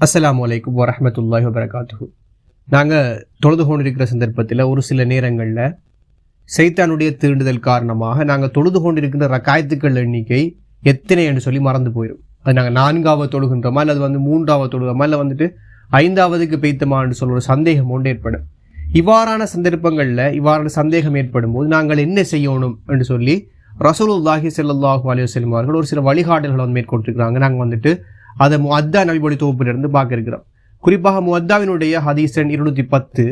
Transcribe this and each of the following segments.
அஸ்ஸலாமு அலைக்கும் வரஹ்மத்துல்லாஹி வபரகாத்துஹு. நாங்கள் தொழுது கொண்டிருக்கிற சந்தர்ப்பத்தில் ஒரு சில நேரங்களில் சைத்தானுடைய தீண்டுதல் காரணமாக நாங்கள் தொழுது கொண்டிருக்கின்ற ரக்காயத்துக்கள் எண்ணிக்கை எத்தனை என்று சொல்லி மறந்து போயிடும். அது நாங்கள் 4வது தொழுகின்றோமா, இல்லை அது 3வது தொழுகிறோமா, இல்லை 5வதுக்கு பெய்த்தமான்னு சொல்ல ஒரு சந்தேகம் ஒன்று ஏற்படும். இவ்வாறான சந்தர்ப்பங்களில் இவ்வாறான சந்தேகம் ஏற்படும் போது நாங்கள் என்ன செய்யணும் என்று சொல்லி ரசூலுல்லாஹி ஸல்லல்லாஹு அலைஹி வஸல்லம் அவர்கள் ஒரு சில வழிகாட்டல்களை மேற்கொண்டிருக்கிறாங்க. நாங்கள் அதை முஅத்தா நபிமொழி தொகுப்பிலிருந்து பார்க்க இருக்கிறோம். குறிப்பாக முஅத்தாவினுடைய ஹதீஸ் எண் 210.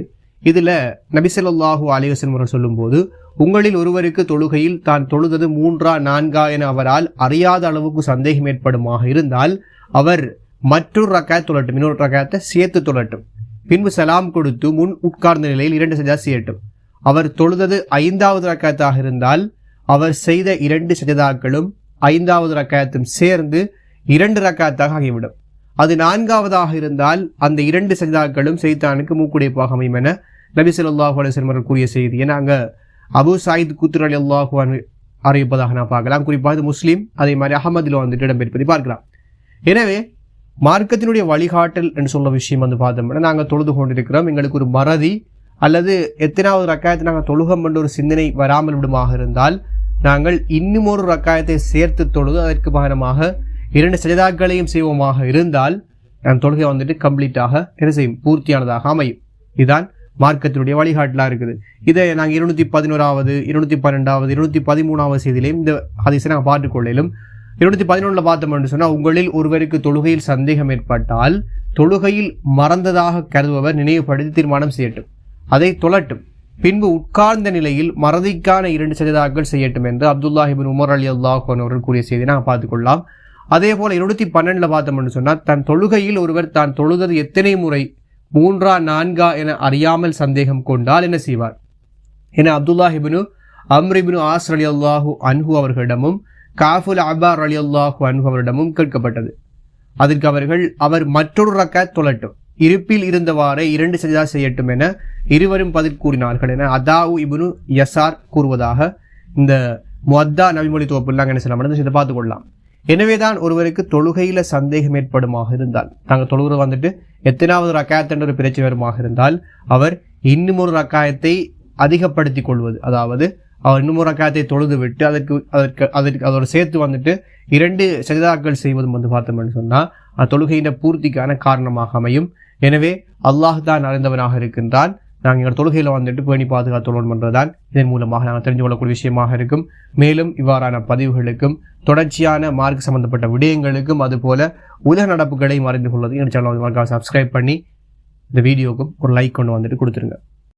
இதில் நபி ஸல்லல்லாஹு அலைஹி வஸல்லம் அவர்கள் சொல்லும்போது, உங்களில் ஒருவருக்கு தொழுகையில் தான் தொழுதது 3ஆ 4ஆ என அவரால் அறியாத அளவுக்கு சந்தேகம் ஏற்படுமாக இருந்தால் அவர் மற்றொரு ரக்காயத் தொழட்டும், இன்னொரு ரக்காயத்தை சேர்த்து தொழட்டும். பின்பு சலாம் கொடுத்து முன் உட்கார்ந்த நிலையில் 2 சஜதா செய்யட்டும். அவர் தொழுதது 5வது ரக்காயத்தாக இருந்தால் அவர் செய்த 2 சஜதாக்களும் 5வது ரக்காயத்தும் சேர்ந்து 2 ரக்காயத்தாக ஆகிவிடும். அது 4வதாக இருந்தால் அந்த 2 சஜதாக்களும் சைத்தானுக்கு மூக்குடைப்பாக அமையும் என நபி ஸல்லல்லாஹு அலைஹி வஸல்லம் அவர்கள் கூறிய செய்தியை நாங்கள் அபு சயீத் குத்ரி ரலியல்லாஹு அன்ஹு அறிவிப்பதாக நான் பார்க்கலாம். குறிப்பாக இது முஸ்லீம், அதே மாதிரி அஹமதில் இடம்பெறுப்பதை பார்க்கலாம். எனவே மார்க்கத்தினுடைய வழிகாட்டல் என்று சொல்ல விஷயம் பார்த்தோம்னா, நாங்கள் தொழுது கொண்டிருக்கிறோம், எங்களுக்கு ஒரு மறதி அல்லது எத்தனாவது ரக்காயத்தை நாங்கள் தொழுகம் என்ற ஒரு சிந்தனை வராமல் விடுமாக இருந்தால் நாங்கள் இன்னும் ஒரு ரக்காயத்தை சேர்த்து தொழுது அதற்கு பகரமாக 2 சஜதாக்களையும் செய்வோமாக இருந்தால் நம் தொழுகை கம்ப்ளீட்டாக என்ன செய்யும், பூர்த்தியானதாக அமையும். இதுதான் மார்க்கத்தினுடைய வழிகாட்டலாக இருக்குது. இதை நாங்கள் 211வது 212வது 213வது செய்தியிலையும் இந்த ஹதீஸை நாங்கள் பார்த்துக்கொள்ளையிலும் 211 பார்த்தோம் என்று சொன்னால், உங்களில் ஒருவருக்கு தொழுகையில் சந்தேகம் ஏற்பட்டால் தொழுகையில் மறந்ததாக கருதுபவர் நினைவுபடுத்தி தீர்மானம் செய்யட்டும், அதை தொழட்டும். பின்பு உட்கார்ந்த நிலையில் மறதிக்கான 2 சஜதாக்கள் செய்யட்டும் என்று அப்துல்லாஹ் இப்னு உமர் ரலியல்லாஹு அன்ஹு அவர்கள் கூறிய செய்தியை நாங்கள் பார்த்துக்கொள்ளலாம். அதே போல 212 பார்த்தோம் என்று சொன்னால், தன் தொழுகையில் ஒருவர் தான் தொழுதது எத்தனை முறை 3ஆ 4ஆ என அறியாமல் சந்தேகம் கொண்டால் என்ன செய்வார் என அப்துல்லாஹ் இப்னு அம்ர் இப்னு ஆஸ் ரலியல்லாஹு அன்ஹு அவர்களிடமும் காஃபுல் அபார் ரலியல்லாஹு அன்ஹு அவரிடமும் கேட்கப்பட்டது. அதற்கு அவர் மற்றொரு ரக்காத் தொழட்டும், இருப்பில் இருந்தவாறே 2 சஜதா செய்யட்டும் என இருவரும் பதில் கூறினார்கள் என அதாவு இப்னு யசார் கூறுவதாக இந்த முஅத்தா நபிமொழி தொகுப்பில் நாங்கள் என்ன செய்யலாம், இதை பார்த்துக்கொள்ளலாம். எனவேதான் ஒருவருக்கு தொழுகையில் சந்தேகம் ஏற்படுமாக இருந்தால், நாங்கள் தொழுகிற எத்தனாவது ரக்காயத் என்ற ஒரு பிரச்சனை வருமாக இருந்தால் அவர் இன்னும் ஒரு ரக்காயத்தை அதிகப்படுத்தி கொள்வது, அதாவது அவர் இன்னும் ஒரு ரக்காயத்தை தொழுது விட்டு அதோட சேர்த்து 2 சஜதாக்கள் செய்வதும் பார்த்தோம்னு சொன்னால் அந்த தொழுகையின் பூர்த்திக்கான காரணமாக அமையும். எனவே அல்லாஹ் தான் அறிந்தவனாக இருக்கின்றான். நாங்கள் எங்கள் தொழுகையில் பேணி பாதுகாத்தோம் என்றுதான் இதன் மூலமாக நாங்கள் தெரிஞ்சு கொள்ளக்கூடிய விஷயமாக இருக்கும். மேலும் இவ்வாறான பதிவுகளுக்கும் தொடர்ச்சியான மார்க் சம்பந்தப்பட்ட விடயங்களுக்கும் அதுபோல உலக நடப்புகளையும் அறிந்து கொள்வது எங்கள் சேனலை சப்ஸ்கிரைப் பண்ணி இந்த வீடியோக்கும் ஒரு லைக் கொண்டு கொடுத்துருங்க.